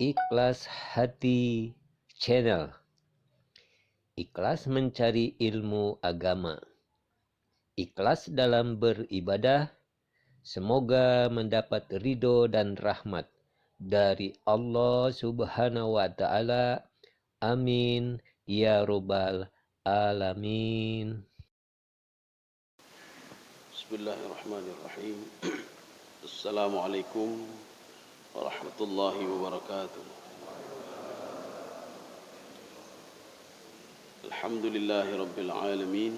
Ikhlas Hati Channel. Ikhlas mencari ilmu agama, ikhlas dalam beribadah, semoga mendapat ridho dan rahmat dari Allah Subhanahu wa Ta'ala. Amin ya Rabbal Alamin. Bismillahirrahmanirrahim. Assalamualaikum warahmatullahi wabarakatuh. Alhamdulillahi rabbil alamin.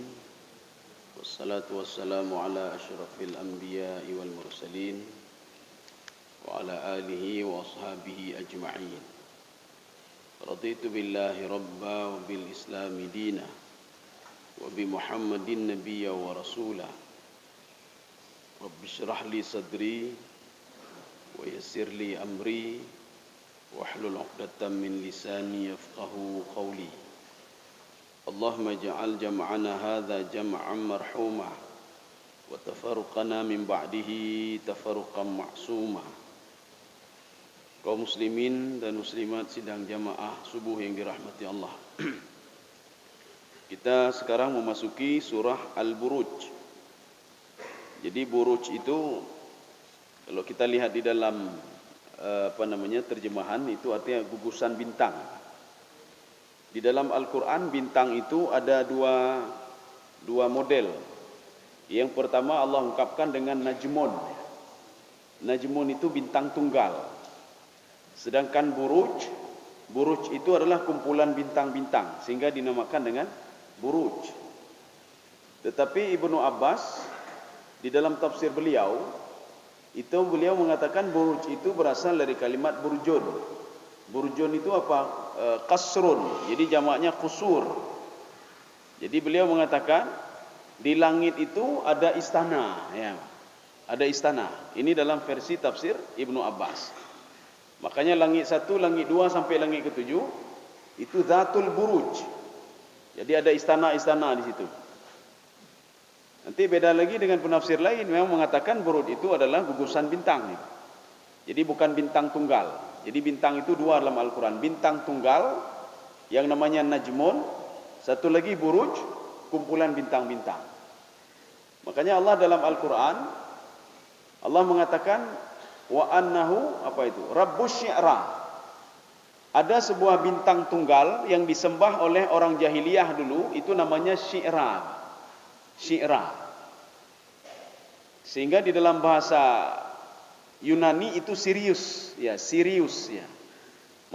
Wassalatu wassalamu ala asyrafil anbiya'i wal mursalin wa ala alihi wa ashabihi ajma'in. Raditu billahi rabba wa bil islami dina wa bi Muhammadin nabiyya wa rasulah. Rabbi syrah li sadri wa yassir li amri wahlul 'uqdatam min lisani yafqahu qawli. Allahumma ja'al jam'ana hadha jam'an marhuma wa tafarruqana min ba'dihi tafarruqan ma'suma. Kaum muslimin dan muslimat sidang jamaah subuh yang dirahmati Allah. Kita sekarang memasuki surah Al-Buruj. Jadi buruj itu kalau kita lihat di dalam terjemahan itu artinya gugusan bintang. Di dalam Al-Qur'an bintang itu ada dua model. Yang pertama Allah ungkapkan dengan najmun. Najmun itu bintang tunggal. Sedangkan buruj itu adalah kumpulan bintang-bintang sehingga dinamakan dengan buruj. Tetapi Ibnu Abbas di dalam tafsir beliau mengatakan buruj itu berasal dari kalimat burjun. Burjun itu apa? Qasrun. Jadi jamaknya qusur. Jadi beliau mengatakan di langit itu ada istana, ya. Ada istana. Ini dalam versi tafsir Ibnu Abbas. Makanya langit 1, langit 2 sampai langit ke-7 itu Zatul Buruj. Jadi ada istana-istana di situ. Nanti beda lagi dengan penafsir lain, memang mengatakan buruj itu adalah gugusan bintang. Jadi bukan bintang tunggal. Jadi bintang itu dua dalam Al-Quran. Bintang tunggal yang namanya najmun. Satu lagi buruj, kumpulan bintang-bintang. Makanya Allah dalam Al-Quran, Allah mengatakan, wa annahu, Rabbus syi'ra. Ada sebuah bintang tunggal yang disembah oleh orang jahiliyah dulu, itu namanya syi'ra. Sehingga di dalam bahasa Yunani itu Sirius, ya.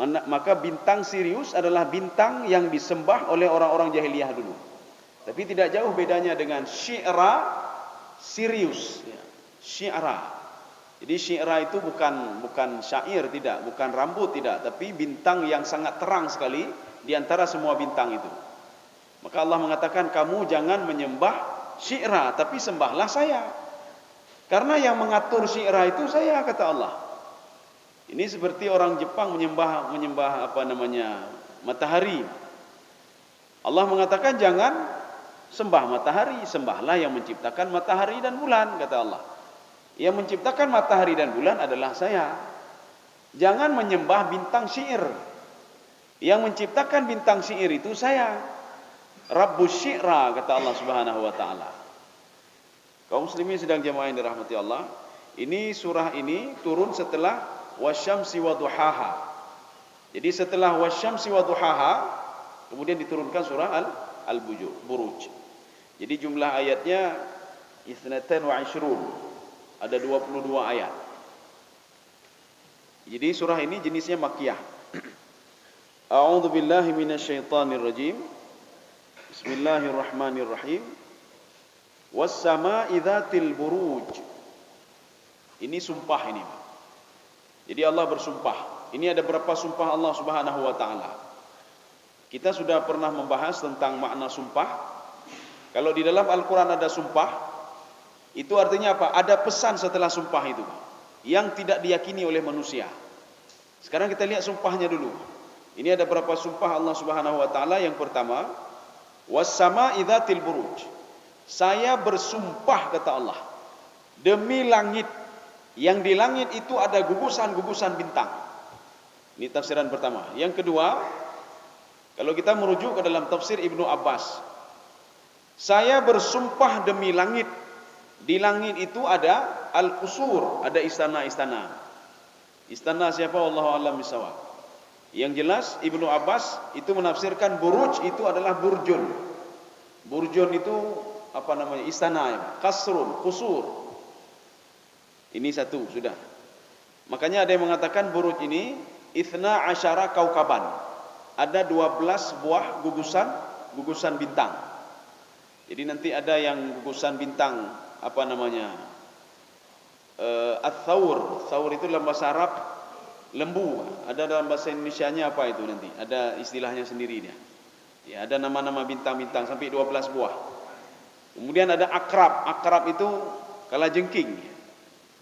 Maka bintang Sirius adalah bintang yang disembah oleh orang-orang jahiliyah dulu. Tapi tidak jauh bedanya dengan syi'ra, Sirius, ya. Syi'ra. Jadi syi'ra itu bukan syair, tidak, bukan rambut, tidak, tapi bintang yang sangat terang sekali di antara semua bintang itu. Maka Allah mengatakan kamu jangan menyembah syi'ra, tapi sembahlah saya. Karena yang mengatur syi'ra itu saya, kata Allah. Ini seperti orang Jepang menyembah matahari. Allah mengatakan jangan sembah matahari, sembahlah yang menciptakan matahari dan bulan, kata Allah. Yang menciptakan matahari dan bulan adalah saya. Jangan menyembah bintang syair. Yang menciptakan bintang syair itu saya. Rabbus syi'ra, kata Allah Subhanahu wa Ta'ala. Kaum muslimin sedang jamaah yang dirahmati Allah, ini surah ini turun setelah wasyamsi wa duhaha. Jadi setelah wasyamsi wa duhaha kemudian diturunkan surah Al-Buruj. Jadi jumlah ayatnya 22, ada 22 ayat. Jadi surah ini jenisnya makkiyah. A'udzu billahi minasyaitonir rajim. Bismillahirrahmanirrahim. Was-samaa'i dzatil buruj. Ini sumpah ini. Jadi Allah bersumpah. Ini ada berapa sumpah Allah Subhanahu wa Ta'ala. Kita sudah pernah membahas tentang makna sumpah. Kalau di dalam Al-Quran ada sumpah, itu artinya apa? Ada pesan setelah sumpah itu yang tidak diyakini oleh manusia. Sekarang kita lihat sumpahnya dulu. Ini ada berapa sumpah Allah Subhanahu wa Ta'ala. Yang pertama, was-samaa'i dzatil buruj. Saya bersumpah, kata Allah, demi langit. Yang di langit itu ada gugusan-gugusan bintang. Ini tafsiran pertama. Yang kedua, kalau kita merujuk ke dalam tafsir Ibnu Abbas, saya bersumpah demi langit. Di langit itu ada al-qusur, ada istana-istana. Istana siapa? Wallahu a'lam bishawab. Yang jelas Ibnu Abbas itu menafsirkan buruj itu adalah burjun. Burjun itu apa namanya? Istana, ya. Kasrun, qusur. Ini satu sudah. Makanya ada yang mengatakan buruj ini ithna asyara kaukaban. Ada 12 buah gugusan bintang. Jadi nanti ada yang gugusan bintang apa namanya? Ats-tsaur. Tsaur itu dalam bahasa Arab lembu. Ada dalam bahasa Indonesianya apa itu nanti? Ada istilahnya sendiri dia. Ya, ada nama-nama bintang-bintang sampai 12 buah. Kemudian ada akrab. Akrab itu kalajengking.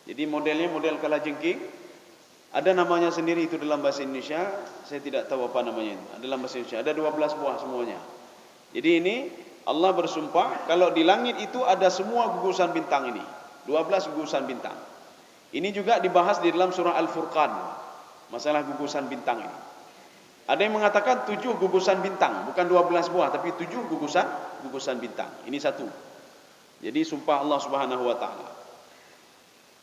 Jadi modelnya model kalajengking. Ada namanya sendiri itu dalam bahasa Indonesia. Saya tidak tahu apa namanya itu. Dalam bahasa Indonesia ada 12 buah semuanya. Jadi ini Allah bersumpah kalau di langit itu ada semua gugusan bintang ini. 12 gugusan bintang. Ini juga dibahas di dalam surah Al-Furqan. Masalah gugusan bintang ini. Ada yang mengatakan 7 gugusan bintang, bukan 12 buah, tapi 7 gugusan bintang. Ini satu. Jadi sumpah Allah Subhanahu wa taala.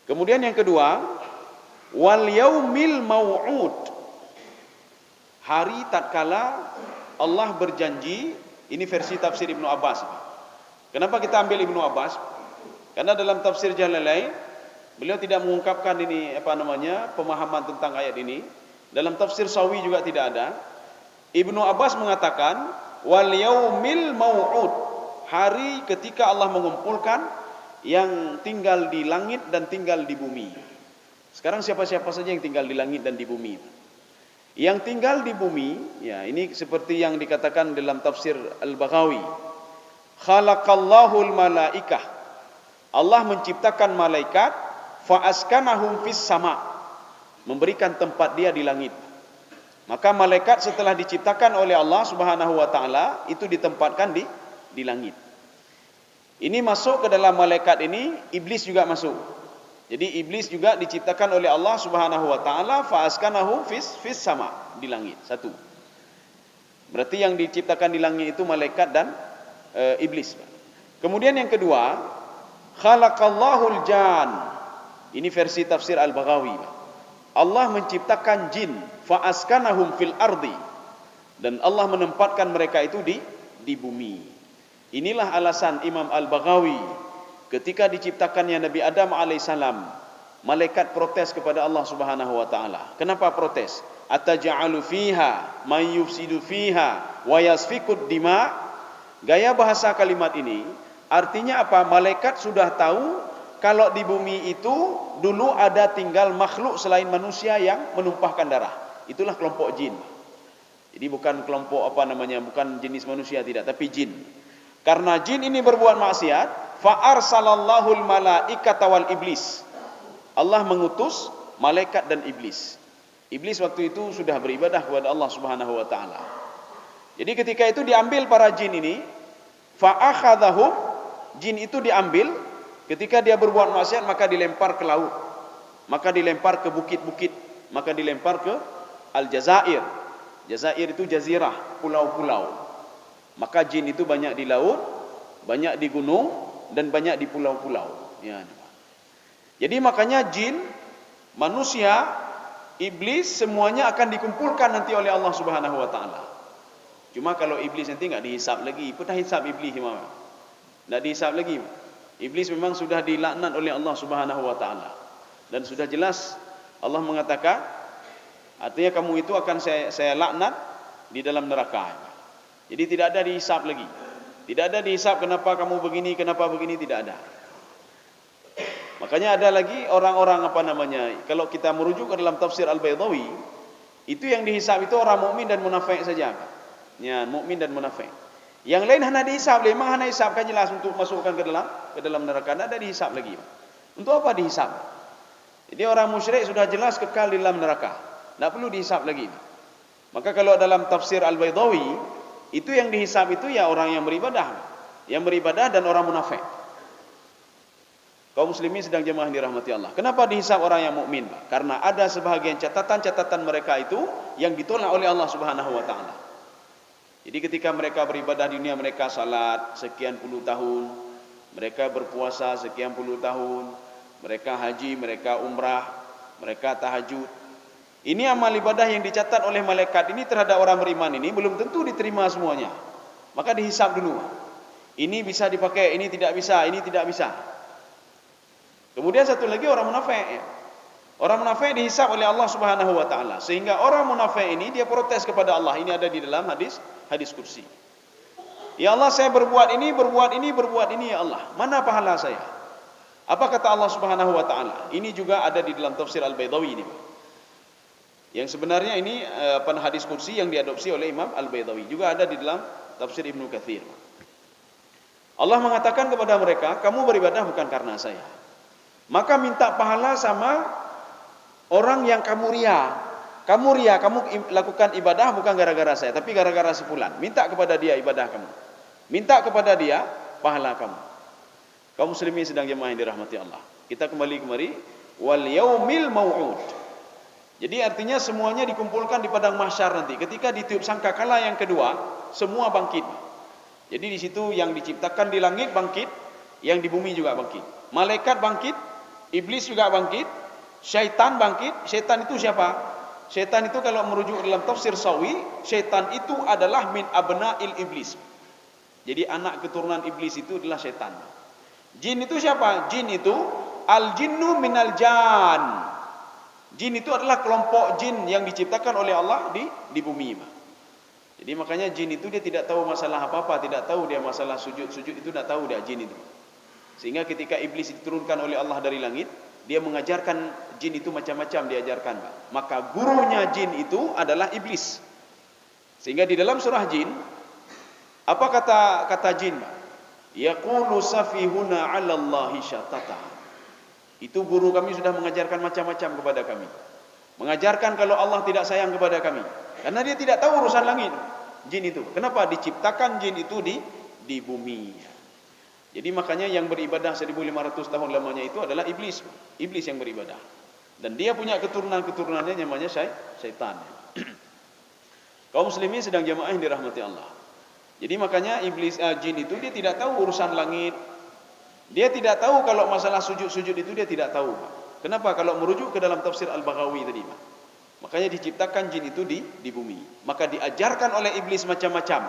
Kemudian yang kedua, wal yaumil mau'ud. Hari tatkala Allah berjanji, ini versi tafsir Ibnu Abbas. Kenapa kita ambil Ibnu Abbas? Karena dalam tafsir Jalalain beliau tidak mengungkapkan ini apa namanya pemahaman tentang ayat ini. Dalam tafsir Sawi juga tidak ada. Ibnu Abbas mengatakan wal yaumil mau'ud, hari ketika Allah mengumpulkan yang tinggal di langit dan tinggal di bumi. Sekarang siapa-siapa saja yang tinggal di langit dan di bumi? Yang tinggal di bumi, ya ini seperti yang dikatakan dalam tafsir Al-Baghawi. Khalaqallahul malaikah. Allah menciptakan malaikat fa askanahum fis sama. Memberikan tempat dia di langit. Maka malaikat setelah diciptakan oleh Allah Subhanahu wa taala itu ditempatkan di langit. Ini masuk ke dalam malaikat ini, iblis juga masuk. Jadi iblis juga diciptakan oleh Allah Subhanahu wa taala fa askanahu fis sama, di langit. Satu. Berarti yang diciptakan di langit itu malaikat dan iblis. Kemudian yang kedua, khalaqallahul jan. Ini versi tafsir Al-Baghawi. Allah menciptakan jin fa askanahum fil ardi, dan Allah menempatkan mereka itu di bumi. Inilah alasan Imam Al-Baghawi ketika diciptakannya Nabi Adam alaihissalam, malaikat protes kepada Allah Subhanahu wa taala. Kenapa protes? Ataj'alu fiha may yufsidu fiha wa yasfikud dima. Gaya bahasa kalimat ini artinya apa? Malaikat sudah tahu kalau di bumi itu dulu ada tinggal makhluk selain manusia yang menumpahkan darah. Itulah kelompok jin. Jadi bukan kelompok apa namanya, bukan jenis manusia tidak, tapi jin. Karena jin ini berbuat maksiat, fa arsalallahul malaikata wal iblis. Allah mengutus malaikat dan iblis. Iblis waktu itu sudah beribadah kepada Allah Subhanahu wa taala. Jadi ketika itu diambil para jin ini, fa akhadhahum, jin itu diambil. Ketika dia berbuat maksiat maka dilempar ke laut, maka dilempar ke bukit-bukit, maka dilempar ke Al-Jazair. Jazair itu jazirah, pulau-pulau. Maka jin itu banyak di laut, banyak di gunung, dan banyak di pulau-pulau. Ya. Jadi makanya jin, manusia, iblis semuanya akan dikumpulkan nanti oleh Allah Subhanahu wa taala. Cuma kalau iblis nanti enggak dihisap lagi, pernah hisap iblis gimana? Enggak dihisap lagi. Iblis memang sudah dilaknat oleh Allah Subhanahu wa taala. Dan sudah jelas Allah mengatakan, artinya kamu itu akan saya laknat di dalam neraka. Jadi tidak ada dihisap lagi. Tidak ada dihisap kenapa kamu begini, kenapa begini, tidak ada. Makanya ada lagi orang-orang apa namanya, kalau kita merujuk ke dalam tafsir Al-Baydawi, itu yang dihisap itu orang mukmin dan munafik saja. Ya, mukmin dan munafik. Yang lain hanya dihisap, memang hanya hisapkan jelas untuk masukkan ke dalam neraka, tidak ada dihisap lagi. Untuk apa dihisap? Jadi orang musyrik sudah jelas kekal di dalam neraka, tidak perlu dihisap lagi. Maka kalau dalam tafsir Al-Baydawi, itu yang dihisap itu ya orang yang beribadah dan orang munafik. Kaum muslimin sedang jemaah dirahmati Allah. Kenapa dihisab orang yang mukmin? Karena ada sebahagian catatan-catatan mereka itu yang ditolak oleh Allah Subhanahu wa taala. Jadi ketika mereka beribadah di dunia, mereka salat sekian puluh tahun, mereka berpuasa sekian puluh tahun, mereka haji, mereka umrah, mereka tahajud. Ini amal ibadah yang dicatat oleh malaikat ini terhadap orang beriman ini belum tentu diterima semuanya. Maka dihisab dulu. Ini bisa dipakai, ini tidak bisa, ini tidak bisa. Kemudian satu lagi orang munafik. Orang munafik dihisab oleh Allah Subhanahu wa taala. Sehingga orang munafik ini dia protes kepada Allah. Ini ada di dalam hadis kursi. Ya Allah, saya berbuat ini ya Allah. Mana pahala saya? Apa kata Allah Subhanahu wa taala? Ini juga ada di dalam tafsir Al-Baydawi ini. Yang sebenarnya ini hadis kursi yang diadopsi oleh Imam Al-Baydawi. Juga ada di dalam tafsir Ibnu Katsir. Allah mengatakan kepada mereka, kamu beribadah bukan karena saya. Maka minta pahala sama orang yang kamu ria. Kamu lakukan ibadah bukan gara-gara saya, tapi gara-gara si fulan. Minta kepada dia ibadah kamu. Minta kepada dia pahala kamu. Kaum muslimin sedang jemaah yang dirahmati Allah. Kita kembali kemari. Wal yaumil mau'ud. Jadi artinya semuanya dikumpulkan di padang mahsyar nanti. Ketika ditiup sangkakala yang kedua, semua bangkit. Jadi di situ yang diciptakan di langit bangkit, yang di bumi juga bangkit. Malaikat bangkit, iblis juga bangkit, syaitan bangkit. Syaitan itu siapa? Syaitan itu kalau merujuk dalam tafsir Sawi, syaitan itu adalah min abna'il iblis. Jadi anak keturunan iblis itu adalah syaitan. Jin itu siapa? Jin itu al-jinnu minal jan. Jin itu adalah kelompok jin yang diciptakan oleh Allah di bumi. Jadi makanya jin itu dia tidak tahu masalah apa-apa, tidak tahu dia masalah sujud itu tidak tahu dia jin itu. Sehingga ketika iblis diturunkan oleh Allah dari langit, dia mengajarkan jin itu macam-macam diajarkan. Maka gurunya jin itu adalah iblis. Sehingga di dalam surah jin, apa kata jin? Yaqulu safihuna 'ala Allahi syatata. Itu guru kami sudah mengajarkan macam-macam kepada kami. Mengajarkan kalau Allah tidak sayang kepada kami. Karena dia tidak tahu urusan langit, jin itu. Kenapa diciptakan jin itu di bumi? Jadi makanya yang beribadah 1500 tahun lamanya itu adalah iblis. Iblis yang beribadah. Dan dia punya keturunan-keturunannya namanya syaitan. Kaum muslimin sedang jamaah yang dirahmati Allah. Jadi makanya jin itu dia tidak tahu urusan langit. Dia tidak tahu kalau masalah sujud itu dia tidak tahu. Kenapa? Kalau merujuk ke dalam tafsir Al-Baghawi tadi, makanya diciptakan jin itu di bumi. Maka diajarkan oleh iblis macam-macam.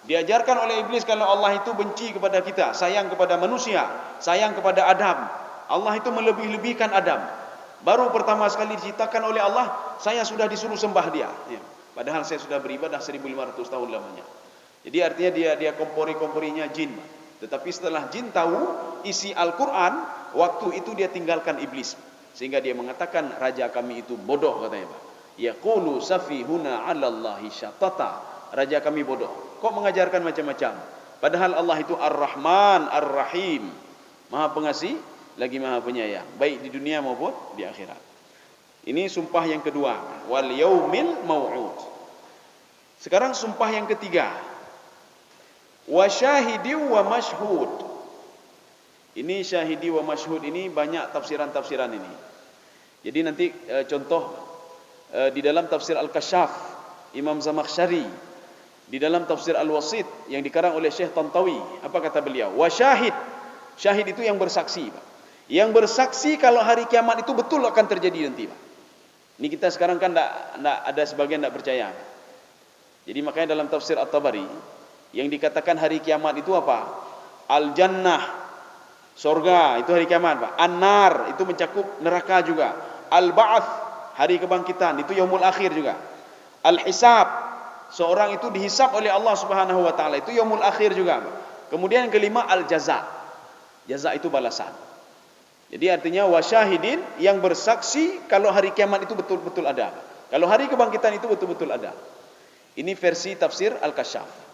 Diajarkan oleh iblis kalau Allah itu benci kepada kita, sayang kepada manusia, sayang kepada Adam. Allah itu melebih-lebihkan Adam. Baru pertama sekali diciptakan oleh Allah, saya sudah disuruh sembah dia. Ya. Padahal saya sudah beribadah 1500 tahun lamanya. Jadi artinya dia kompori-komporinya jin. Tetapi setelah jin tahu isi Al-Quran, waktu itu dia tinggalkan iblis. Sehingga dia mengatakan, raja kami itu bodoh, katanya. Yaqulu safihuna 'ala Allahi syatata. Raja kami bodoh. Kok mengajarkan macam-macam? Padahal Allah itu Ar-Rahman, Ar-Rahim. Maha pengasih, lagi maha penyayang. Baik di dunia maupun di akhirat. Ini sumpah yang kedua. Wal yaumil mau'ud. Sekarang sumpah yang ketiga. Wa syahidi wa mashhud. Ini syahidi wa mashhud ini banyak tafsiran-tafsiran ini. Jadi nanti contoh di dalam tafsir Al-Kasyaf Imam Zamakhsyari, di dalam tafsir Al-Wasit yang dikarang oleh Syekh Tantawi, apa kata beliau? Wa syahid. Syahid itu yang bersaksi, Pak. Yang bersaksi kalau hari kiamat itu betul akan terjadi nanti, Pak. Ini kita sekarang kan enggak ada sebagian enggak percaya. Jadi makanya dalam tafsir At-Tabari yang dikatakan hari kiamat itu apa? Al-Jannah, surga, itu hari kiamat, Pak. An-Nar, itu mencakup neraka juga. Al-Ba'ats, hari kebangkitan, itu yaumul akhir juga. Al-Hisab, seorang itu dihisab oleh Allah Subhanahu wa taala, itu yaumul akhir juga. Kemudian yang kelima al-jaza. Jaza itu balasan. Jadi artinya wasyahidin, yang bersaksi kalau hari kiamat itu betul-betul ada. Kalau hari kebangkitan itu betul-betul ada. Ini versi tafsir Al-Kasyaf.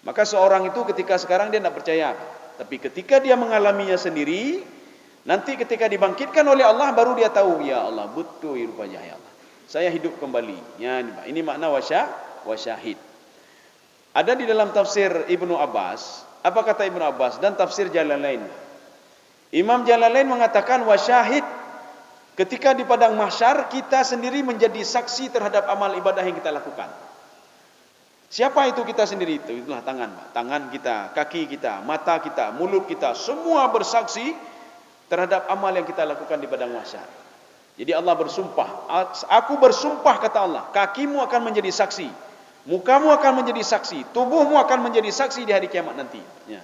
Maka seorang itu ketika sekarang dia tidak percaya, tapi ketika dia mengalaminya sendiri, nanti ketika dibangkitkan oleh Allah baru dia tahu, ya Allah betul rupanya ya Allah, saya hidup kembali. Ya, ini makna wasyahid. Ada di dalam tafsir Ibnu Abbas. Apa kata Ibnu Abbas dan tafsir jalan lain? Imam Jalalain mengatakan wasyahid, ketika di padang mahsyar kita sendiri menjadi saksi terhadap amal ibadah yang kita lakukan. Siapa itu kita sendiri? Itulah tangan. Tangan kita, kaki kita, mata kita, mulut kita, semua bersaksi terhadap amal yang kita lakukan di padang mahsyar. Jadi Allah bersumpah, aku bersumpah kata Allah, kakimu akan menjadi saksi, mukamu akan menjadi saksi, tubuhmu akan menjadi saksi di hari kiamat nanti. Ya.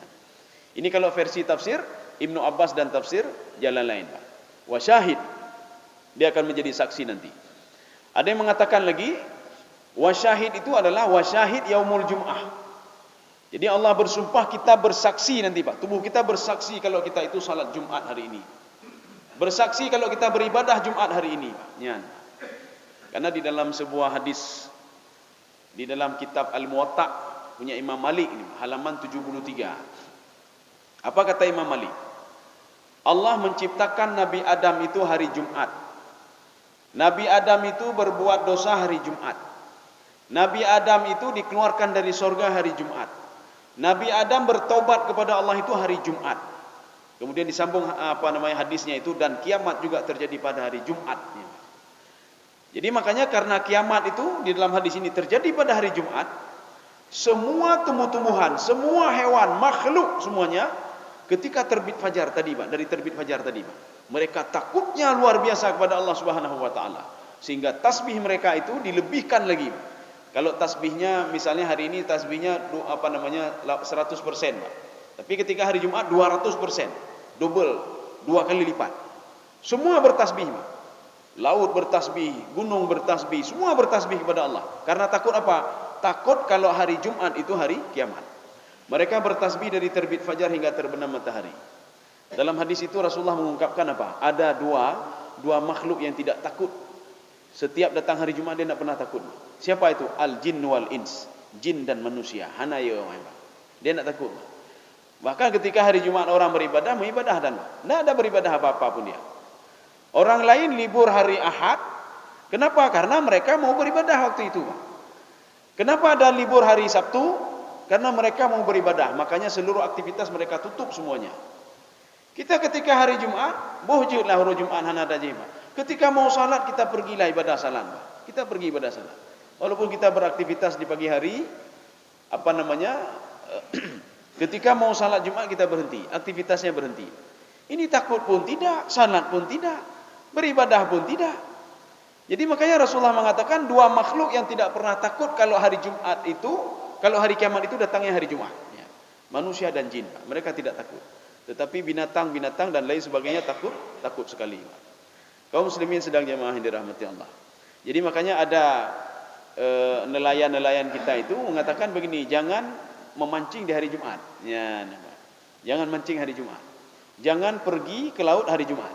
Ini kalau versi tafsir Ibnu Abbas dan tafsir Jalalain. Wasyahid, dia akan menjadi saksi nanti. Ada yang mengatakan lagi, wasyahid itu adalah wasyahid yaumul jum'ah. Jadi Allah bersumpah kita bersaksi nanti Pak. Tubuh kita bersaksi kalau kita itu salat Jumat hari ini. Bersaksi kalau kita beribadah Jumat hari ini. Ya. Karena di dalam sebuah hadis, di dalam kitab Al-Muwatta punya Imam Malik ini, halaman 73. Apa kata Imam Malik? Allah menciptakan Nabi Adam itu hari Jumat. Nabi Adam itu berbuat dosa hari Jumat. Nabi Adam itu dikeluarkan dari surga hari Jumat. Nabi Adam bertobat kepada Allah itu hari Jumat. Kemudian disambung hadisnya itu, dan kiamat juga terjadi pada hari Jumat. Jadi makanya karena kiamat itu di dalam hadis ini terjadi pada hari Jumat, semua tumbuh-tumbuhan, semua hewan, makhluk semuanya ketika terbit fajar tadi Pak, dari terbit fajar tadi Pak, mereka takutnya luar biasa kepada Allah Subhanahu wa taala, sehingga tasbih mereka itu dilebihkan lagi. Kalau tasbihnya misalnya hari ini tasbihnya 100%, Pak. Tapi ketika hari Jumat 200%, double, 2 kali lipat. Semua bertasbih, Pak. Laut bertasbih, gunung bertasbih, semua bertasbih kepada Allah. Karena takut apa? Takut kalau hari Jumat itu hari kiamat. Mereka bertasbih dari terbit fajar hingga terbenam matahari. Dalam hadis itu Rasulullah mengungkapkan apa? Ada dua makhluk yang tidak takut. Setiap datang hari Jumat dia tidak pernah takut. Siapa itu? Al-jin wal ins. Jin dan manusia. Hanaya. Dia tidak takut. Bahkan ketika hari Jumat orang beribadah, mengibadah dan tidak ada beribadah apa-apa pun dia. Orang lain libur hari Ahad. Kenapa? Karena mereka mau beribadah waktu itu. Kenapa ada libur hari Sabtu? Karena mereka mau beribadah. Makanya seluruh aktivitas mereka tutup semuanya. Kita ketika hari Jumat, bohjudlah hari Jumat hanada jema. Ketika mau salat kita pergilah ibadah salat. Kita pergi ibadah salat. Walaupun kita beraktivitas di pagi hari, ketika mau salat Jumat kita berhenti, aktivitasnya berhenti. Ini takut pun tidak, salat pun tidak, beribadah pun tidak. Jadi makanya Rasulullah mengatakan dua makhluk yang tidak pernah takut kalau hari Jumat itu, kalau hari kiamat itu datangnya hari Jumat. Ya. Manusia dan jin, mereka tidak takut. Tetapi binatang-binatang dan lain sebagainya takut sekali. Kaum muslimin sedang jemaah yang dirahmati Allah. Jadi makanya ada nelayan-nelayan kita itu mengatakan begini, jangan memancing di hari Jumat. Ya, jangan mancing hari Jumat. Jangan pergi ke laut hari Jumat.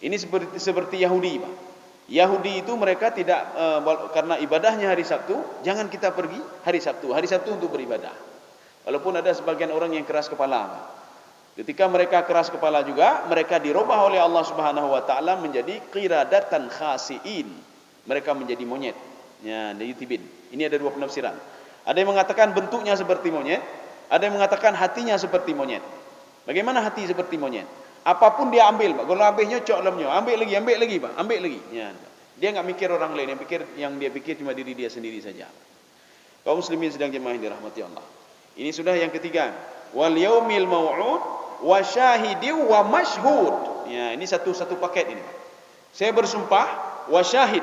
Ini seperti Yahudi, Pak. Yahudi itu mereka tidak karena ibadahnya hari Sabtu, jangan kita pergi hari Sabtu. Hari Sabtu untuk beribadah. Walaupun ada sebagian orang yang keras kepala, Pak. Ketika mereka keras kepala juga, mereka dirubah oleh Allah Subhanahu wa taala menjadi qiradatan khasiin. Mereka menjadi monyet. Ya, dari tibin. Ini ada dua penafsiran. Ada yang mengatakan bentuknya seperti monyet, ada yang mengatakan hatinya seperti monyet. Bagaimana hati seperti monyet? Apapun dia ambil, Pak. Kalau habis nyocok lemnya, ambil lagi, Pak. Ambil lagi. Ya. Dia enggak mikir orang lain, yang dia pikir cuma diri dia sendiri saja. Kaum muslimin sedang jemaah yang dirahmati Allah. Ini sudah yang ketiga. Wal yaumil mau'ud wa syahidi wa mashhud. Ya, ini satu paket ini. Saya bersumpah wa syahid.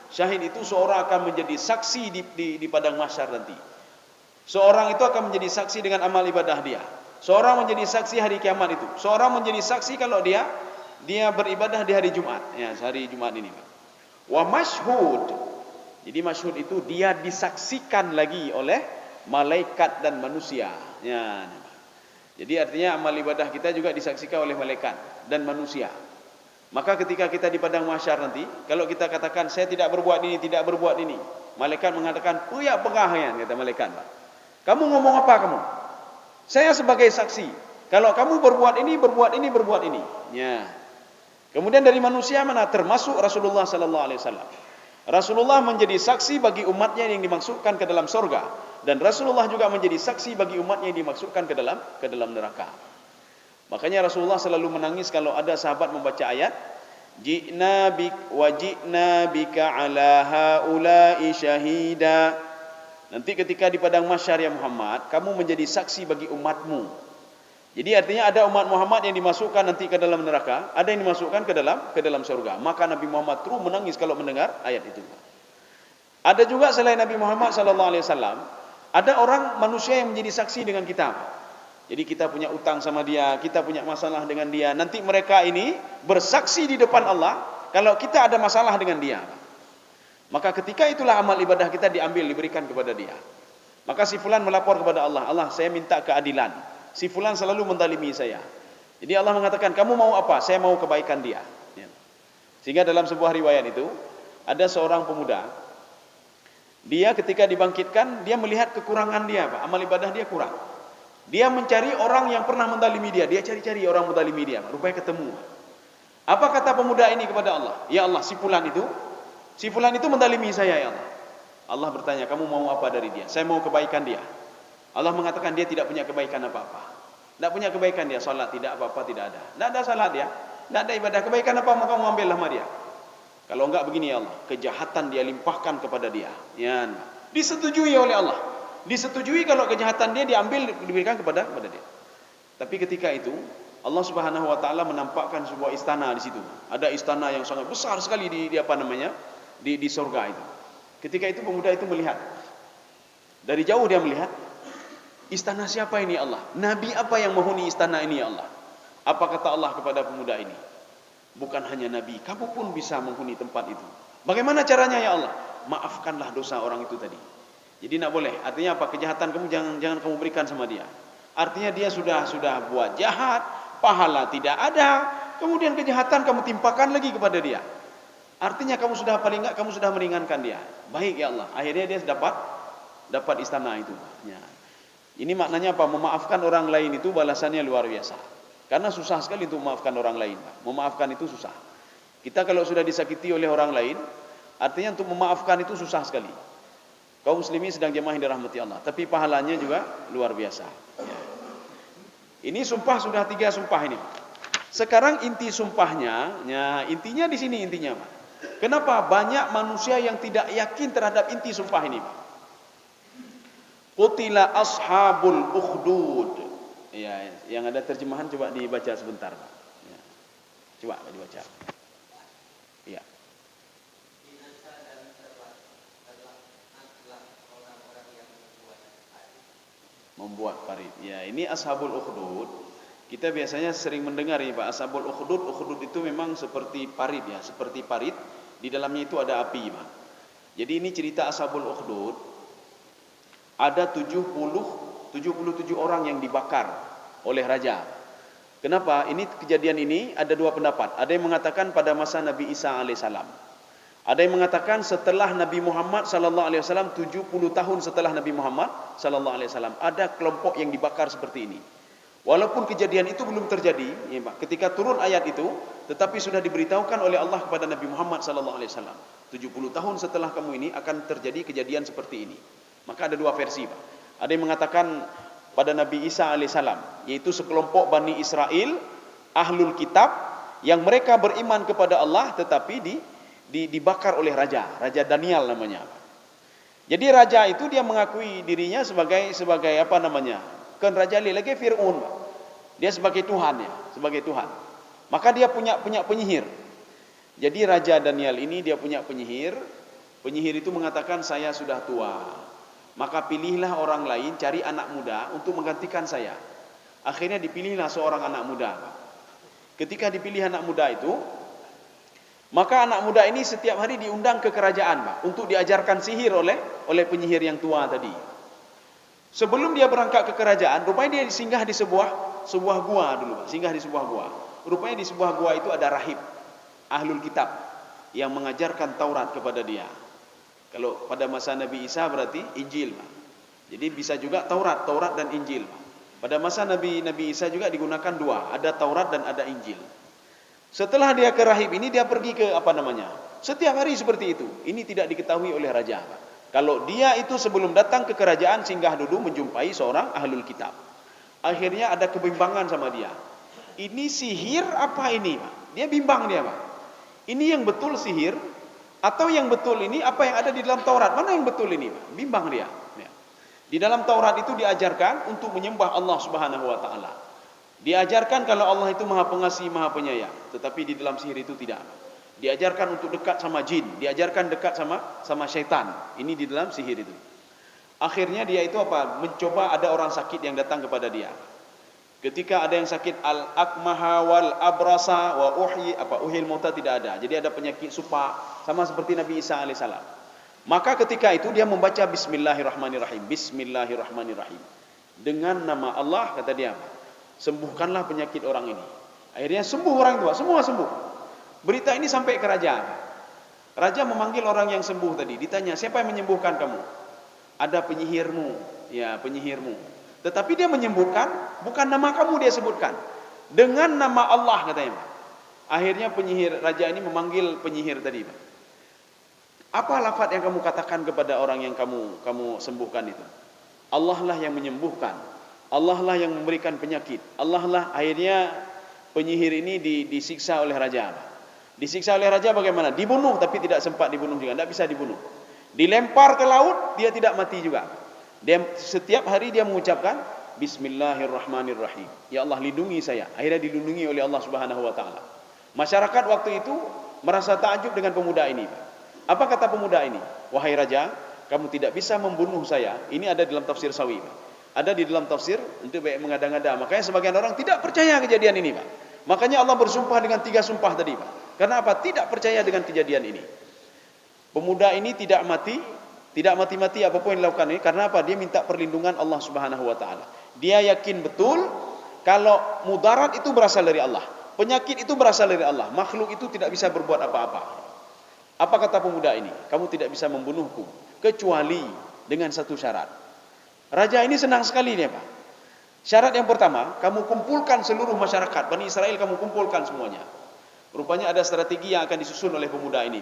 Syahid itu seorang akan menjadi saksi di padang mahsyar nanti. Seorang itu akan menjadi saksi dengan amal ibadah dia. Seorang menjadi saksi hari kiamat itu. Seorang menjadi saksi kalau dia beribadah di hari Jumat. Ya, hari Jumat ini. Wa mashhud. Jadi mashhud itu dia disaksikan lagi oleh malaikat dan manusia. Ya. Jadi artinya amal ibadah kita juga disaksikan oleh malaikat dan manusia. Maka ketika kita di padang mahsyar nanti, kalau kita katakan saya tidak berbuat ini, malaikat mengatakan, "Puya pengahian," kata malaikat. Kamu ngomong apa kamu? Saya sebagai saksi. Kalau kamu berbuat ini. Ya. Kemudian dari manusia mana? Termasuk Rasulullah sallallahu alaihi wasallam. Rasulullah menjadi saksi bagi umatnya yang dimasukkan ke dalam surga. Dan Rasulullah juga menjadi saksi bagi umatnya yang dimasukkan ke dalam neraka. Makanya Rasulullah selalu menangis kalau ada sahabat membaca ayat ji'na bik wa ji'na bika ala haula'i syahida. Nanti ketika di padang mahsyar ya Muhammad, kamu menjadi saksi bagi umatmu. Jadi artinya ada umat Muhammad yang dimasukkan nanti ke dalam neraka, ada yang dimasukkan ke dalam surga. Maka Nabi Muhammad terus menangis kalau mendengar ayat itu. Ada juga selain Nabi Muhammad sallallahu alaihi wasallam, ada orang manusia yang menjadi saksi dengan kita. Jadi kita punya utang sama dia, kita punya masalah dengan dia. Nanti mereka ini bersaksi di depan Allah kalau kita ada masalah dengan dia. Maka ketika itulah amal ibadah kita diambil, diberikan kepada dia. Maka si fulan melapor kepada Allah, Allah saya minta keadilan. Si fulan selalu mendalimi saya. Jadi Allah mengatakan, kamu mau apa? Saya mau kebaikan dia. Sehingga dalam sebuah riwayat itu, ada seorang pemuda, dia ketika dibangkitkan, dia melihat kekurangan dia, Pak. Amal ibadah dia kurang. Dia mencari orang yang pernah mendalimi dia. Dia cari-cari orang mendalimi dia. Rupanya ketemu. Apa kata pemuda ini kepada Allah? Ya Allah, si fulan itu mendalimi saya ya Allah. Allah bertanya, kamu mau apa dari dia? Saya mau kebaikan dia. Allah mengatakan dia tidak punya kebaikan apa-apa. Tidak punya kebaikan dia. Salat tidak apa-apa, tidak ada. Tidak ada salat dia. Tidak ada ibadah. Kebaikan apa mau kamu ambil sama dia? Kalau enggak begini ya Allah. Kejahatan dia limpahkan kepada dia. Ya, disetujui oleh Allah. Disetujui kalau kejahatan dia diambil, diberikan kepada dia. Tapi ketika itu Allah Subhanahu wa taala menampakkan sebuah istana di situ. Ada istana yang sangat besar sekali di surga itu. Ketika itu pemuda itu melihat. Dari jauh dia melihat, istana siapa ini Allah? Nabi apa yang menghuni istana ini ya Allah? Apa kata Allah kepada pemuda ini? Bukan hanya nabi, kamu pun bisa menghuni tempat itu. Bagaimana caranya ya Allah? Maafkanlah dosa orang itu tadi. Jadi tidak boleh. Artinya apa? Kejahatan kamu jangan kamu berikan sama dia. Artinya dia sudah buat jahat, pahala tidak ada, kemudian kejahatan kamu timpakan lagi kepada dia. Artinya kamu sudah paling enggak kamu sudah meringankan dia. Baik ya Allah. Akhirnya dia dapat istana itu. Ya. Ini maknanya apa? Memaafkan orang lain itu balasannya luar biasa. Karena susah sekali untuk memaafkan orang lain. Memaafkan itu susah. Kita kalau sudah disakiti oleh orang lain, artinya untuk memaafkan itu susah sekali. Kaum muslimin sedang jemaah yang dirahmati Allah, tapi pahalanya juga luar biasa. Ya. Ini sumpah sudah 3 sumpah ini. Sekarang inti sumpahnya, intinya di sini intinya, Pak. Kenapa banyak manusia yang tidak yakin terhadap inti sumpah ini, Pak? Qutila ashabul ukhdud. Ya, yang ada terjemahan coba dibaca sebentar, Pak. Ya. Coba dibaca. Ya. Membuat parit. Ya, ini ashabul ukhdud. Kita biasanya sering mendengar ini Pak, ashabul ukhdud. Ukhdud itu memang seperti parit ya, seperti parit. Di dalamnya itu ada api, Pak. Jadi ini cerita ashabul ukhdud. Ada 77 orang yang dibakar oleh raja. Kenapa? Ini kejadian ini ada 2 pendapat. Ada yang mengatakan pada masa Nabi Isa alaihissalam. Ada yang mengatakan setelah Nabi Muhammad sallallahu alaihi wasallam, 70 tahun setelah Nabi Muhammad sallallahu alaihi wasallam, ada kelompok yang dibakar seperti ini. Walaupun kejadian itu belum terjadi, ya Pak, ketika turun ayat itu, tetapi sudah diberitahukan oleh Allah kepada Nabi Muhammad sallallahu alaihi wasallam, 70 tahun setelah kamu ini akan terjadi kejadian seperti ini. Maka ada 2 versi, Pak. Ada yang mengatakan pada Nabi Isa alaihissalam, yaitu sekelompok Bani Israel, ahlul kitab, yang mereka beriman kepada Allah tetapi dibakar oleh raja Daniel namanya. Jadi raja itu dia mengakui dirinya sebagai apa namanya? Kan raja lagi Fir'aun. Dia sebagai Tuhan ya, sebagai Tuhan. Maka dia punya penyihir. Jadi raja Daniel ini dia punya penyihir. Penyihir itu mengatakan saya sudah tua. Maka pilihlah orang lain, cari anak muda untuk menggantikan saya. Akhirnya dipilihlah seorang anak muda. Ketika dipilih anak muda itu, maka anak muda ini setiap hari diundang ke kerajaan, Pak, untuk diajarkan sihir oleh penyihir yang tua tadi. Sebelum dia berangkat ke kerajaan, rupanya dia singgah di sebuah gua dulu, Pak. Singgah di sebuah gua. Rupanya di sebuah gua itu ada rahib, ahlul kitab, yang mengajarkan Taurat kepada dia. Kalau pada masa Nabi Isa berarti Injil, Pak. Jadi bisa juga Taurat dan Injil, Pak. Pada masa Nabi Isa juga digunakan 2, ada Taurat dan ada Injil. Setelah dia ke rahib ini, dia pergi ke apa namanya? Setiap hari seperti itu. Ini tidak diketahui oleh raja, Pak. Kalau dia itu sebelum datang ke kerajaan singgah dulu menjumpai seorang ahlul kitab. Akhirnya ada kebimbangan sama dia. ini sihir apa ini, Pak? Dia bimbang dia, Pak. Ini yang betul sihir atau yang betul ini apa yang ada di dalam Taurat? Mana yang betul ini, Pak? Bimbang dia. Ya. Di dalam Taurat itu diajarkan untuk menyembah Allah Subhanahu wa taala. Diajarkan kalau Allah itu Maha Pengasih, Maha Penyayang, tetapi di dalam sihir itu tidak. Diajarkan untuk dekat sama jin, diajarkan dekat sama syaitan. Ini di dalam sihir itu. Akhirnya dia itu apa? Mencoba, ada orang sakit yang datang kepada dia. Ketika ada yang sakit al-akmaha wal abrasa wa uhil mauta, tidak ada. Jadi ada penyakit supa sama seperti Nabi Isa alaihissalam. Maka ketika itu dia membaca bismillahirrahmanirrahim. Bismillahirrahmanirrahim. Dengan nama Allah, kata dia, sembuhkanlah penyakit orang ini. Akhirnya sembuh orang tua, semua sembuh. Berita ini sampai ke raja. Raja memanggil orang yang sembuh tadi, ditanya, siapa yang menyembuhkan kamu? Ada penyihirmu, ya penyihirmu. Tetapi dia menyebutkan bukan nama kamu, dia sebutkan dengan nama Allah, katanya. Akhirnya penyihir raja ini memanggil penyihir tadi. Apa lafaz yang kamu katakan kepada orang yang kamu sembuhkan itu? Allah lah yang menyembuhkan, Allah lah yang memberikan penyakit, Allah lah. Akhirnya penyihir ini disiksa oleh raja. Disiksa oleh raja bagaimana? Dibunuh, tapi tidak sempat dibunuh juga, tidak bisa dibunuh. Dilempar ke laut, dia tidak mati juga. Dia setiap hari dia mengucapkan bismillahirrahmanirrahim. Ya Allah, lindungi saya. Akhirnya dilindungi oleh Allah Subhanahu wa taala. Masyarakat waktu itu merasa takjub dengan pemuda ini. Apa kata pemuda ini? Wahai raja, kamu tidak bisa membunuh saya. Ini ada dalam tafsir Sawi. Ada di dalam tafsir untuk baik mengada-ngada. Makanya sebagian orang tidak percaya kejadian ini, Pak. Makanya Allah bersumpah dengan 3 sumpah tadi, Pak. Karena apa? Tidak percaya dengan kejadian ini. Pemuda ini tidak mati-mati apapun yang dilakukan ini. Karena apa? Dia minta perlindungan Allah Subhanahu wa taala. Dia yakin betul kalau mudarat itu berasal dari Allah. Penyakit itu berasal dari Allah. Makhluk itu tidak bisa berbuat apa-apa. Apa kata pemuda ini? Kamu tidak bisa membunuhku kecuali dengan satu syarat. Raja ini senang sekali dia, Pak. Syarat yang pertama, kamu kumpulkan seluruh masyarakat Bani Israel, kamu kumpulkan semuanya. Rupanya ada strategi yang akan disusun oleh pemuda ini.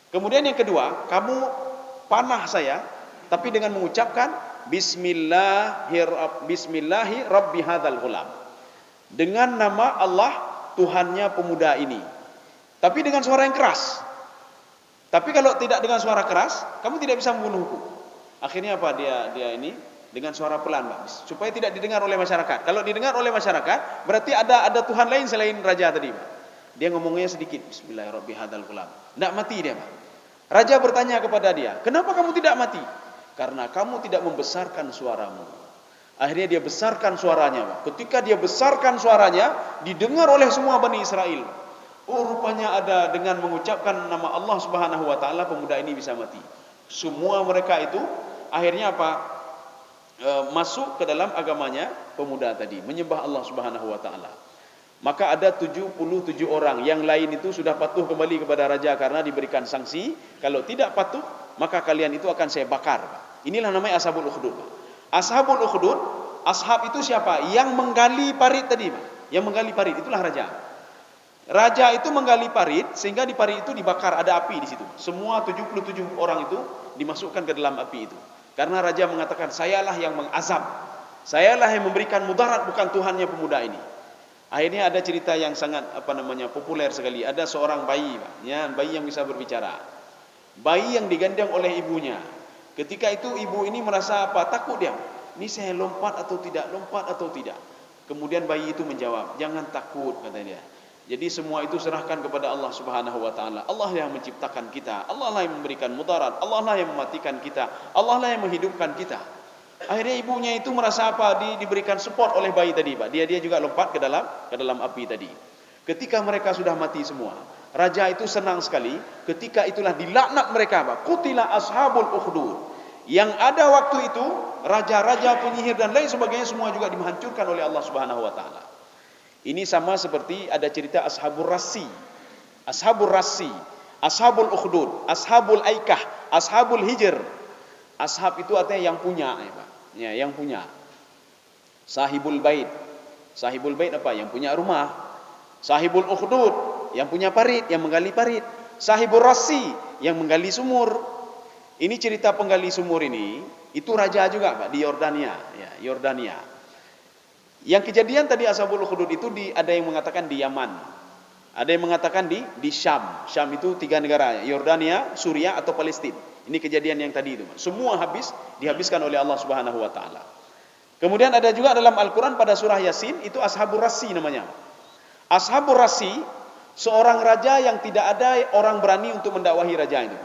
Kemudian yang kedua, kamu panah saya, tapi dengan mengucapkan Bismillahi Rabbi hadzal ghulam. Dengan nama Allah Tuhannya pemuda ini. Tapi dengan suara yang keras. Tapi kalau tidak dengan suara keras, kamu tidak bisa membunuhku. Akhirnya apa? Dia ini dengan suara pelan, Pak, supaya tidak didengar oleh masyarakat. Kalau didengar oleh masyarakat, berarti ada Tuhan lain selain raja tadi, Pak. Dia ngomongnya sedikit, Bismillahirrahmanirrahim. Tidak mati dia, Pak. Raja bertanya kepada dia, kenapa kamu tidak mati? Karena kamu tidak membesarkan suaramu. Akhirnya dia besarkan suaranya, Pak. Ketika dia besarkan suaranya, didengar oleh semua Bani Israel. Oh, rupanya ada dengan mengucapkan nama Allah Subhanahu wa taala pemuda ini bisa mati. Semua mereka itu akhirnya apa? Masuk ke dalam agamanya pemuda tadi, menyembah Allah Subhanahu wa taala. Maka ada 77 orang, yang lain itu sudah patuh kembali kepada raja karena diberikan sanksi, kalau tidak patuh maka kalian itu akan saya bakar. Inilah namanya Ashabul Ukhdud. Ashabul Ukhdud, ashab itu siapa? Yang menggali parit tadi, Pak. Yang menggali parit itulah raja. Raja itu menggali parit sehingga di parit itu dibakar, ada api di situ. Semua 77 orang itu dimasukkan ke dalam api itu. Karena raja mengatakan, sayalah yang mengazab, sayalah yang memberikan mudarat, bukan Tuhannya pemuda ini. Akhirnya ada cerita yang sangat populer sekali. Ada seorang bayi, Pak, ya, bayi yang bisa berbicara. Bayi yang digandeng oleh ibunya. Ketika itu ibu ini merasa apa? Takut dia. Ini saya lompat atau tidak? Lompat atau tidak? Kemudian bayi itu menjawab, jangan takut, kata dia. Jadi semua itu serahkan kepada Allah Subhanahu wa taala. Allah yang menciptakan kita, Allah lah yang memberikan mudarat, Allah lah yang mematikan kita, Allah lah yang menghidupkan kita. Akhirnya ibunya itu merasa apa? Diberikan support oleh bayi tadi, Pak. Dia juga lompat ke dalam api tadi. Ketika mereka sudah mati semua, raja itu senang sekali. Ketika itulah dilaknat mereka, Pak. Qutila ashabul ukhdud. Yang ada waktu itu raja-raja, penyihir dan lain sebagainya semua juga dihancurkan oleh Allah Subhanahu wa taala. Ini sama seperti ada cerita Ashabul Rassi, Ashabul Ukhdud, Ashabul Aikah, Ashabul Hijr. Ashab itu artinya yang punya, ya, Pak. Ya, yang punya. Sahibul Bait. Sahibul Bait apa? Yang punya rumah. Sahibul Ukhdud, yang punya parit, yang menggali parit. Sahibul Rassi, yang menggali sumur. Ini cerita penggali sumur ini, itu raja juga, Pak, di Yordania, ya, Yordania. Yang kejadian tadi Ashabul Ukhdud itu ada yang mengatakan di Yaman, ada yang mengatakan di Syam. Syam itu 3 negara, Yordania, Suriah atau Palestina. Ini kejadian yang tadi itu. Semua dihabiskan oleh Allah Subhanahu wa taala. Kemudian ada juga dalam Al-Qur'an pada surah Yasin, itu Ashabur Rassi namanya. Ashabur Rassi, seorang raja yang tidak ada orang berani untuk mendakwahi raja itu.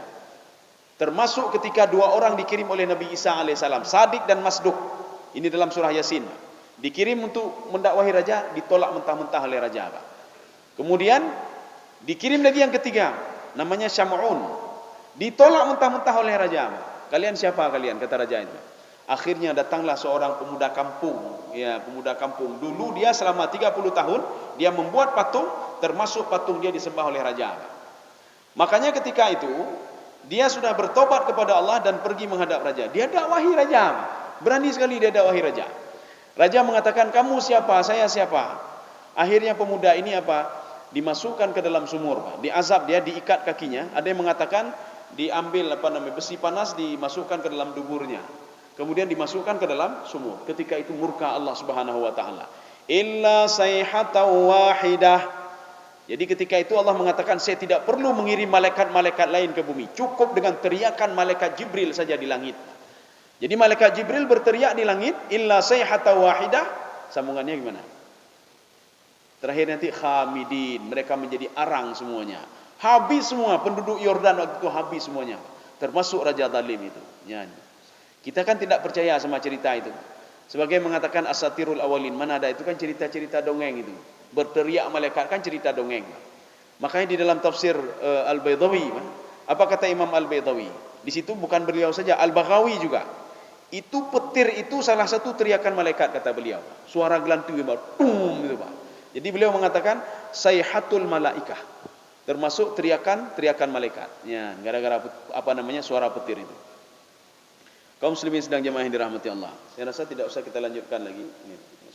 Termasuk ketika 2 orang dikirim oleh Nabi Isa alaihissalam, Sadik dan Masduq. Ini dalam surah Yasin. Dikirim untuk mendakwahi raja, ditolak mentah-mentah oleh raja. Kemudian dikirim lagi yang ketiga, namanya Syam'un. Ditolak mentah-mentah oleh raja. Kalian siapa kalian? Kata raja itu. Akhirnya datanglah seorang pemuda kampung. Ya, pemuda kampung. Dulu dia selama 30 tahun dia membuat patung, termasuk patung dia disembah oleh raja. Makanya ketika itu dia sudah bertobat kepada Allah dan pergi menghadap raja. Dia dakwahi raja. Berani sekali dia dakwahi raja. Raja mengatakan, "Kamu siapa? Saya siapa?" Akhirnya pemuda ini dimasukkan ke dalam sumur, diazab dia, diikat kakinya. Ada yang mengatakan diambil besi panas dimasukkan ke dalam duburnya. Kemudian dimasukkan ke dalam sumur. Ketika itu murka Allah Subhanahu wa taala. Illa sayhatan wahidah. Jadi ketika itu Allah mengatakan, saya tidak perlu mengirim malaikat-malaikat lain ke bumi. Cukup dengan teriakan malaikat Jibril saja di langit. Jadi malaikat Jibril berteriak di langit, illa sayhatan wahidah. Sambungannya gimana? Terakhir nanti khamidin, mereka menjadi arang semuanya. Habis semua penduduk Yordan waktu itu, habis semuanya. Termasuk Raja Zalim itu. Ya. Kita kan tidak percaya sama cerita itu. Sebagai mengatakan asatirul awalin, mana ada, itu kan cerita-cerita dongeng itu. Berteriak malaikat kan cerita dongeng. Makanya di dalam tafsir Al-Baydawi, apa kata Imam Al-Baydawi? Di situ bukan beliau saja, Al-Baghawi juga. Itu petir itu salah satu teriakan malaikat kata beliau. Suara gelantung itu, Pak. Jadi beliau mengatakan sayhatul malaikah. Termasuk teriakan malaikat. Ya, gara-gara suara petir itu. Kaum muslimin sedang jemaah yang dirahmati Allah. Saya rasa tidak usah kita lanjutkan lagi.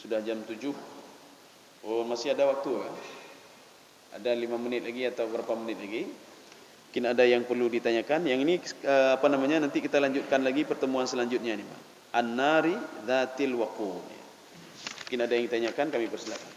Sudah jam 7. Oh, masih ada waktu kan? Ada 5 menit lagi atau berapa menit lagi? Mungkin ada yang perlu ditanyakan. Yang ini nanti kita lanjutkan lagi pertemuan selanjutnya nih, Pak. An-nari dzatil waqud. Mungkin ada yang ditanyakan, kami persilakan.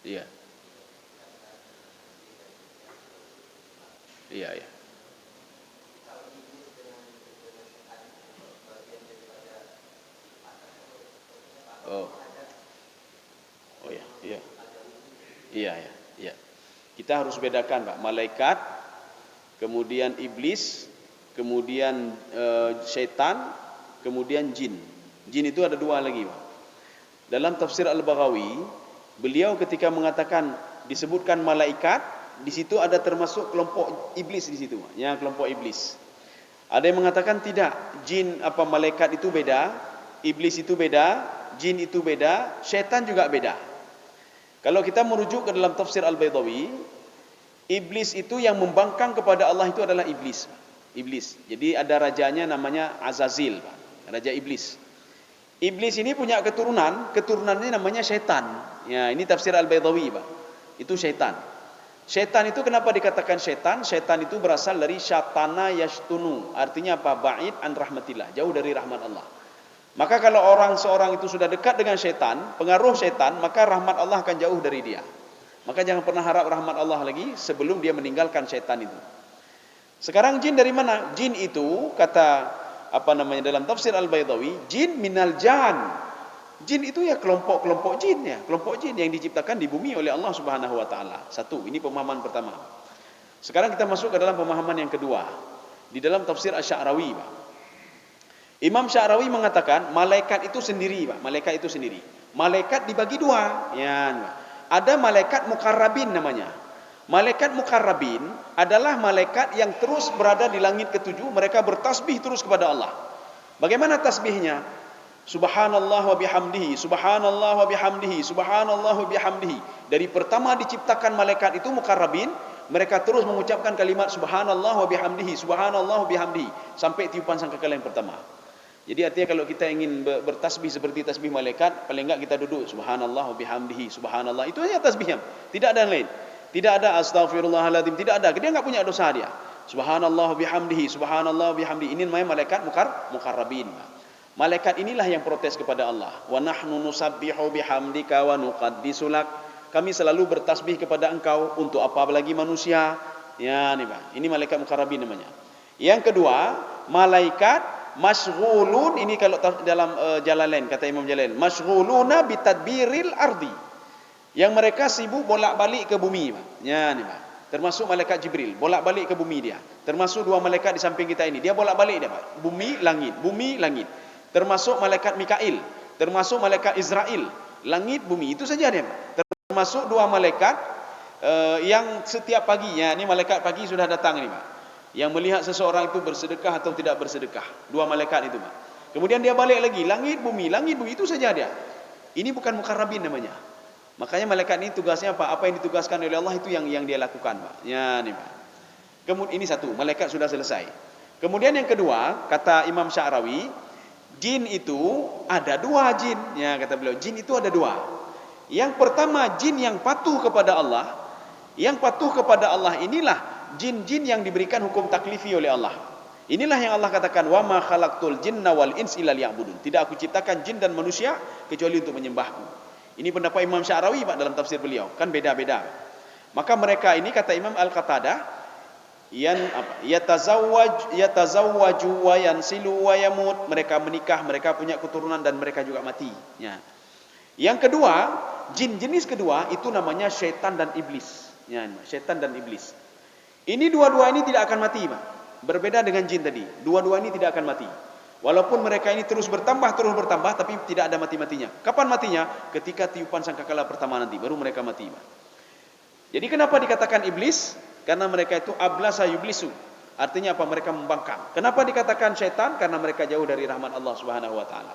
Iya. Iya, iya. Oh. Oh ya, iya. Iya, iya, iya. Kita harus bedakan, Pak, malaikat, kemudian iblis, kemudian syaitan, kemudian jin. Jin itu ada 2 lagi, Pak. Dalam tafsir Al-Baghawi, beliau ketika mengatakan disebutkan malaikat, di situ ada termasuk kelompok iblis di situ, ya, kelompok iblis. Ada yang mengatakan tidak, jin malaikat itu beda, iblis itu beda, jin itu beda, syaitan juga beda. Kalau kita merujuk ke dalam tafsir Al-Baydawi, iblis itu yang membangkang kepada Allah itu adalah iblis. Iblis. Jadi ada rajanya namanya Azazil, Pak. Raja iblis. Iblis ini punya keturunannya namanya syaitan. Ya, ini tafsir Al-Baydawi, Pak. Itu syaitan. Syaitan itu kenapa dikatakan syaitan? Syaitan itu berasal dari syatana yashtunu. Artinya apa? Ba'id an rahmatillah, jauh dari rahmat Allah. Maka kalau seorang itu sudah dekat dengan syaitan, pengaruh syaitan, maka rahmat Allah akan jauh dari dia. Maka jangan pernah harap rahmat Allah lagi sebelum dia meninggalkan syaitan itu. Sekarang jin dari mana? Jin itu kata dalam tafsir Al-Baydawi, jin minal jan. Jin itu ya kelompok jin, ya, kelompok jin yang diciptakan di bumi oleh Allah Subhanahu wa taala. Satu, ini pemahaman pertama. Sekarang kita masuk ke dalam pemahaman yang kedua. Di dalam tafsir Asy-Sya'rawi, Pak. Imam Sya'rawi mengatakan malaikat itu sendiri, Pak. Malaikat itu sendiri. Malaikat dibagi 2, ya. Ada malaikat mukarrabin namanya. Malaikat mukarrabin adalah malaikat yang terus berada di langit ke-7, mereka bertasbih terus kepada Allah. Bagaimana tasbihnya? Subhanallah wa bihamdihi, subhanallah wa bihamdihi, subhanallah wa bihamdihi. Dari pertama diciptakan malaikat itu mukarrabin, mereka terus mengucapkan kalimat subhanallah wa bihamdihi, subhanallah wa bihamdihi sampai tiupan sangkakala yang pertama. Jadi artinya kalau kita ingin bertasbih seperti tasbih malaikat, paling enggak kita duduk subhanallah wa bihamdihi, subhanallah. Itu saja tasbihnya. Tidak ada yang lain. Tidak ada astaghfirullahaladzim, tidak ada. Dia enggak punya dosa dia. Subhanallah wa bihamdihi, subhanallah wa bihamdihi. Ini namanya malaikat mukarrabin. Malaikat inilah yang protes kepada Allah. Wa nahnu nusabbihu bihamdika wa nuqaddisu lak. Kami selalu bertasbih kepada engkau. Untuk apa lagi manusia? Ya, ini Pak. Ini malaikat mukarrabin namanya. Yang kedua, malaikat masyghulun, ini kalau dalam Jalalain, kata Imam Jalalain, masyghuluna bitadbiril ardi. Yang mereka sibuk bolak-balik ke bumi, Pak. Ya, ini Pak. Termasuk malaikat Jibril, bolak-balik ke bumi dia. Termasuk dua malaikat di samping kita ini, dia bolak-balik dia, Pak. Bumi, langit. Termasuk malaikat Mikail, termasuk malaikat Israel, langit, bumi. Itu saja dia, Pak. Termasuk dua malaikat yang setiap paginya, ini malaikat pagi sudah datang ini, Pak. Yang melihat seseorang itu bersedekah atau tidak bersedekah. Dua malaikat itu, Pak. Kemudian dia balik lagi, langit, bumi, itu saja dia. Ini bukan mukarrabin namanya. Makanya malaikat ini tugasnya apa? Apa yang ditugaskan oleh Allah itu yang dia lakukan, Pak. Ya, ini, Pak. Kemudian ini satu, malaikat sudah selesai. Kemudian yang kedua, kata Imam Sya'rawi, jin itu ada dua jin. Ya, kata beliau, jin itu ada dua. Yang pertama, jin yang patuh kepada Allah. Yang patuh kepada Allah inilah jin-jin yang diberikan hukum taklifi oleh Allah. Inilah yang Allah katakan, wa ma khalaqtul jinna wal ins illa liya'budun. Tidak aku ciptakan jin dan manusia kecuali untuk menyembahku. Ini pendapat Imam Sya'rawi, Pak, dalam tafsir beliau. Kan beda-beda. Maka mereka ini, kata Imam Al-Qatadah, yatazawwaju wa yansilu wa yamut. Mereka menikah, mereka punya keturunan dan mereka juga mati. Ya. Yang kedua, jin jenis kedua itu namanya syaitan dan iblis. Ya, syaitan dan iblis. Ini dua-dua ini tidak akan mati, Pak. Berbeda dengan jin tadi. Dua-dua ini tidak akan mati. Walaupun mereka ini terus bertambah, tapi tidak ada mati-matinya. Kapan matinya? Ketika tiupan sangkakala pertama nanti, baru mereka mati, Pak. Jadi kenapa dikatakan iblis? Karena mereka itu ablasa yublisu. Artinya apa? Mereka membangkang. Kenapa dikatakan syaitan? Karena mereka jauh dari rahmat Allah Subhanahu wa taala.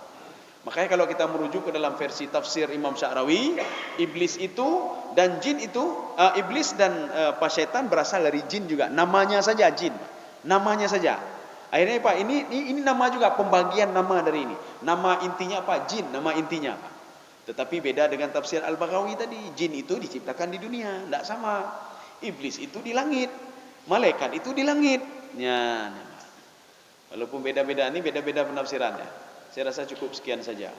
Makanya kalau kita merujuk ke dalam versi tafsir Imam Sya'rawi, iblis itu dan jin itu, iblis dan syaitan berasal dari jin juga. Namanya saja jin. Namanya saja. Akhirnya Pak, ini nama juga, pembagian nama dari ini. Nama intinya apa? Jin, nama intinya Pak. Tetapi beda dengan tafsir Al-Baghawi tadi. Jin itu diciptakan di dunia, tidak sama. Iblis itu di langit, malaikat itu di langit. Ya, walaupun beda-beda, ini beda-beda penafsirannya. Saya rasa cukup sekian saja.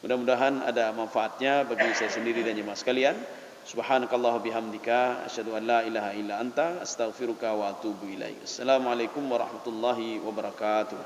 Mudah-mudahan ada manfaatnya bagi saya sendiri dan jemaah sekalian. Subhanakallah bihamdika asyhadu an la ilaha illa anta astaghfiruka wa atubu ilaik. Assalamualaikum warahmatullahi wabarakatuh.